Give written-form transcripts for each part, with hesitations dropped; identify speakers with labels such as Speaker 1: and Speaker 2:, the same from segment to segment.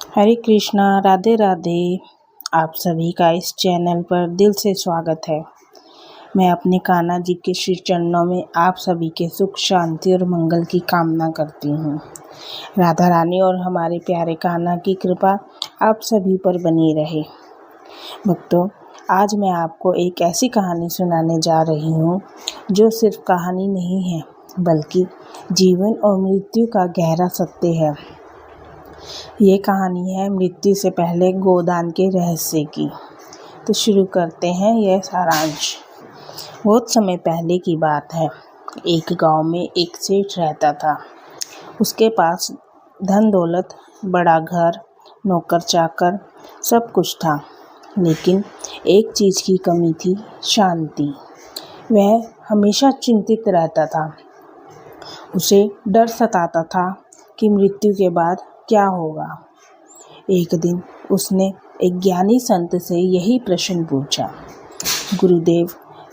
Speaker 1: हरे कृष्णा, राधे राधे। आप सभी का इस चैनल पर दिल से स्वागत है। मैं अपने कान्हा जी के श्री चरणों में आप सभी के सुख, शांति और मंगल की कामना करती हूँ। राधा रानी और हमारे प्यारे कान्हा की कृपा आप सभी पर बनी रहे। भक्तों, आज मैं आपको एक ऐसी कहानी सुनाने जा रही हूँ जो सिर्फ कहानी नहीं है, बल्कि जीवन और मृत्यु का गहरा सत्य है। ये कहानी है मृत्यु से पहले गोदान के रहस्य की। तो शुरू करते हैं यह सारांश। बहुत समय पहले की बात है। एक गांव में एक सेठ रहता था। उसके पास धन दौलत, बड़ा घर, नौकर चाकर सब कुछ था, लेकिन एक चीज़ की कमी थी, शांति। वह हमेशा चिंतित रहता था। उसे डर सताता था कि मृत्यु के बाद क्या होगा। एक दिन उसने एक ज्ञानी संत से यही प्रश्न पूछा, गुरुदेव,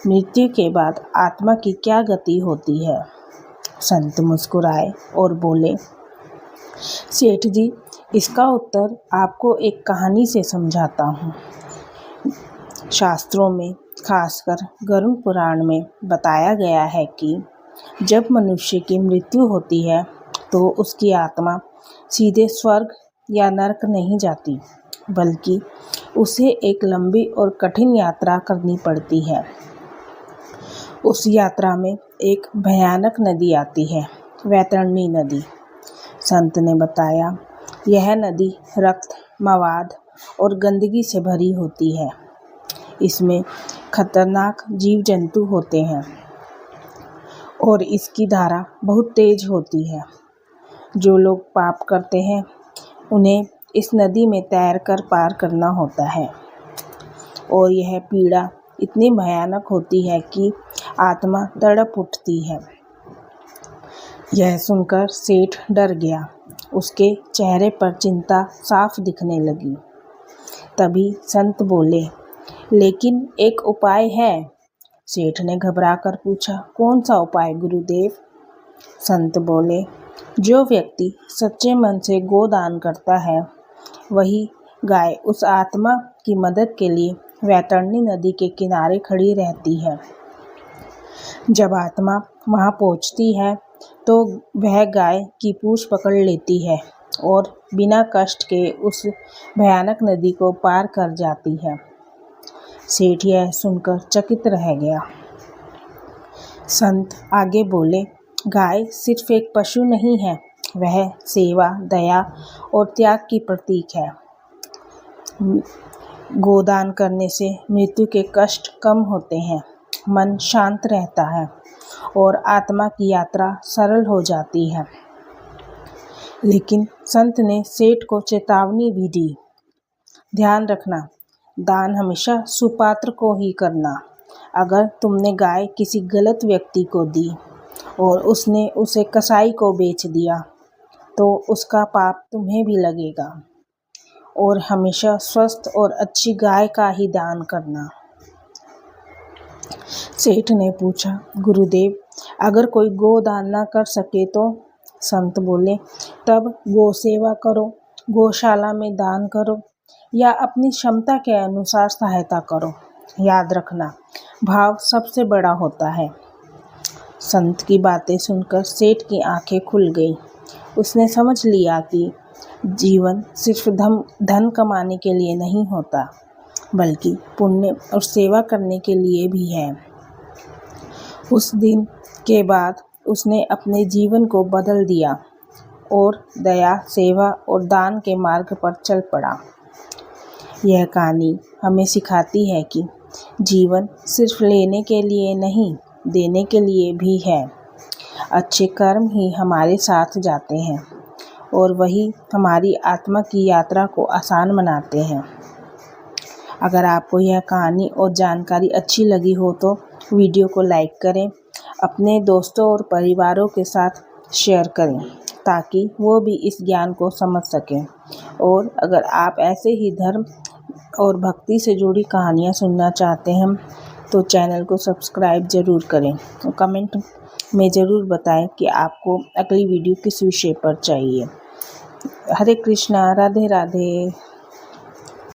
Speaker 1: मृत्यु के बाद आत्मा की क्या गति होती है? संत मुस्कुराए और बोले, सेठ जी, इसका उत्तर आपको एक कहानी से समझाता हूँ। शास्त्रों में, खासकर गरुड़ पुराण में बताया गया है कि जब मनुष्य की मृत्यु होती है तो उसकी आत्मा सीधे स्वर्ग या नरक नहीं जाती, बल्कि उसे एक लंबी और कठिन यात्रा करनी पड़ती है। उस यात्रा में एक भयानक नदी आती है, वैतरणी नदी। संत ने बताया, यह नदी रक्त, मवाद और गंदगी से भरी होती है। इसमें खतरनाक जीव जंतु होते हैं और इसकी धारा बहुत तेज होती है। जो लोग पाप करते हैं उन्हें इस नदी में तैरकर पार करना होता है, और यह पीड़ा इतनी भयानक होती है कि आत्मा तड़प उठती है। यह सुनकर सेठ डर गया। उसके चेहरे पर चिंता साफ दिखने लगी। तभी संत बोले, लेकिन एक उपाय है। सेठ ने घबराकर पूछा, कौन सा उपाय गुरुदेव? संत बोले, जो व्यक्ति सच्चे मन से गोदान करता है, वही गाय उस आत्मा की मदद के लिए वैतरणी नदी के किनारे खड़ी रहती है। जब आत्मा वहां पहुंचती है तो वह गाय की पूंछ पकड़ लेती है और बिना कष्ट के उस भयानक नदी को पार कर जाती है। सेठ यह सुनकर चकित रह गया। संत आगे बोले, गाय सिर्फ एक पशु नहीं है, वह सेवा, दया और त्याग की प्रतीक है। गोदान करने से मृत्यु के कष्ट कम होते हैं, मन शांत रहता है और आत्मा की यात्रा सरल हो जाती है। लेकिन संत ने सेठ को चेतावनी भी दी, ध्यान रखना, दान हमेशा सुपात्र को ही करना। अगर तुमने गाय किसी गलत व्यक्ति को दी और उसने उसे कसाई को बेच दिया तो उसका पाप तुम्हें भी लगेगा। और हमेशा स्वस्थ और अच्छी गाय का ही दान करना। सेठ ने पूछा, गुरुदेव, अगर कोई गोदान ना कर सके तो? संत बोले, तब गो सेवा करो, गौशाला में दान करो या अपनी क्षमता के अनुसार सहायता करो। याद रखना, भाव सबसे बड़ा होता है। संत की बातें सुनकर सेठ की आंखें खुल गईं। उसने समझ लिया कि जीवन सिर्फ धन कमाने के लिए नहीं होता, बल्कि पुण्य और सेवा करने के लिए भी है। उस दिन के बाद उसने अपने जीवन को बदल दिया और दया, सेवा और दान के मार्ग पर चल पड़ा। यह कहानी हमें सिखाती है कि जीवन सिर्फ लेने के लिए नहीं, देने के लिए भी है। अच्छे कर्म ही हमारे साथ जाते हैं और वही हमारी आत्मा की यात्रा को आसान बनाते हैं। अगर आपको यह कहानी और जानकारी अच्छी लगी हो तो वीडियो को लाइक करें, अपने दोस्तों और परिवारों के साथ शेयर करें ताकि वो भी इस ज्ञान को समझ सकें। और अगर आप ऐसे ही धर्म और भक्ति से जुड़ी कहानियाँ सुनना चाहते हैं तो चैनल को सब्सक्राइब ज़रूर करें और कमेंट में ज़रूर बताएं कि आपको अगली वीडियो किस विषय पर चाहिए। हरे कृष्णा, राधे राधे।